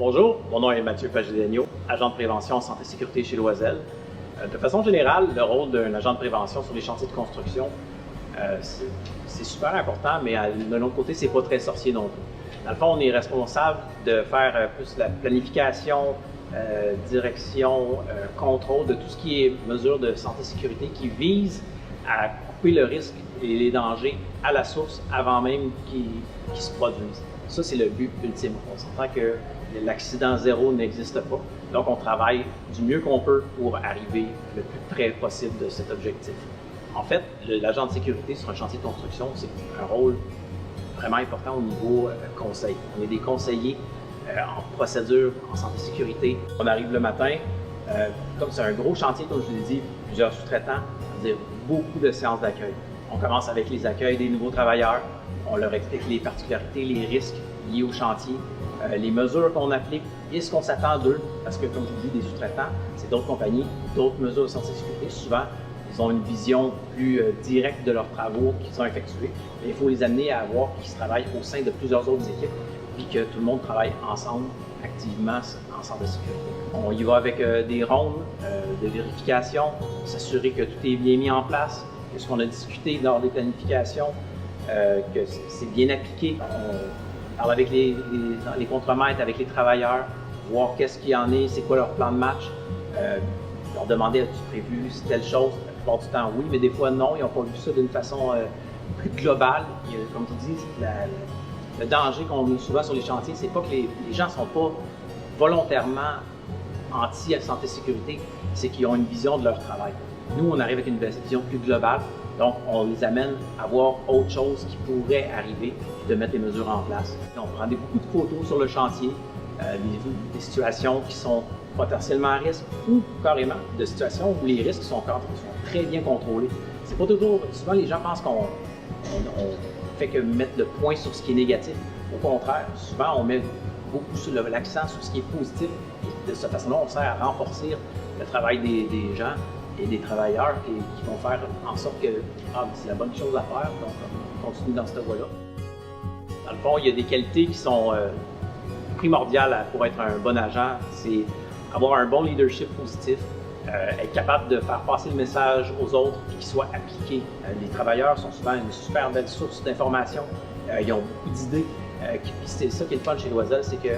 Bonjour, mon nom est Mathieu Pagilegno, agent de prévention en santé et sécurité chez Loiselle. De façon générale, le rôle d'un agent de prévention sur les chantiers de construction, c'est super important, mais d'un autre côté, c'est pas très sorcier non plus. Dans le fond, on est responsable de faire plus la planification, direction, contrôle de tout ce qui est mesures de santé et sécurité qui visent à couper le risque et les dangers à la source avant même qu'ils se produisent. Ça, c'est le but ultime. On s'entend que l'accident zéro n'existe pas. Donc, on travaille du mieux qu'on peut pour arriver le plus près possible de cet objectif. En fait, l'agent de sécurité sur un chantier de construction, c'est un rôle vraiment important au niveau conseil. On est des conseillers en procédure, en santé et sécurité. On arrive le matin, comme c'est un gros chantier, comme je vous l'ai dit, plusieurs sous-traitants, c'est-à-dire beaucoup de séances d'accueil. On commence avec les accueils des nouveaux travailleurs, on leur explique les particularités, les risques liés au chantier, les mesures qu'on applique et ce qu'on s'attend d'eux, parce que comme je vous dis, des sous-traitants, c'est d'autres compagnies, d'autres mesures de santé et sécurité. Souvent, ils ont une vision plus directe de leurs travaux qui sont effectués. Mais il faut les amener à voir qu'ils travaillent au sein de plusieurs autres équipes, puis que tout le monde travaille ensemble, activement, en santé et sécurité. On y va avec des rondes de vérification, s'assurer que tout est bien mis en place, que ce qu'on a discuté lors des planifications, que c'est bien appliqué. On parle avec les contremaîtres, avec les travailleurs, voir qu'est-ce qu'il y en est, c'est quoi leur plan de match, leur demander as-tu prévu telle chose. La plupart du temps, oui, mais des fois, non, ils n'ont pas vu ça d'une façon plus globale. Comme tu dis, le danger qu'on a souvent sur les chantiers, c'est pas que les gens ne sont pas volontairement anti-santé et sécurité, c'est qu'ils ont une vision de leur travail. Nous, on arrive avec une vision plus globale, donc on les amène à voir autre chose qui pourrait arriver, puis de mettre les mesures en place. On prend beaucoup de photos sur le chantier, des situations qui sont potentiellement à risque ou carrément de situations où les risques sont très bien contrôlés. C'est pas toujours, souvent les gens pensent qu'on fait que mettre le point sur ce qui est négatif. Au contraire, souvent on met beaucoup l'accent sur ce qui est positif et de cette façon-là, on sert à renforcer le travail des gens et des travailleurs qui vont faire en sorte que c'est la bonne chose à faire, donc on continue dans cette voie-là. Dans le fond, il y a des qualités qui sont primordiales pour être un bon agent, c'est avoir un bon leadership positif, être capable de faire passer le message aux autres et qu'il soit appliqué. Les travailleurs sont souvent une super belle source d'informations, ils ont beaucoup d'idées. Puis c'est ça qui est le fun chez Loiselle, c'est que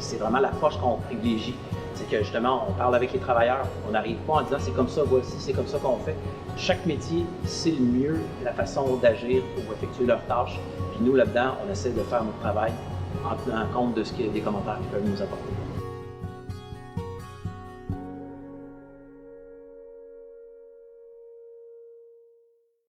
c'est vraiment l'approche qu'on privilégie. C'est que justement, on parle avec les travailleurs, on n'arrive pas en disant c'est comme ça, voici, c'est comme ça qu'on fait. Chaque métier, c'est le mieux la façon d'agir pour effectuer leurs tâches. Puis nous, là-dedans, on essaie de faire notre travail en tenant compte de ce que des commentaires qu'ils peuvent nous apporter.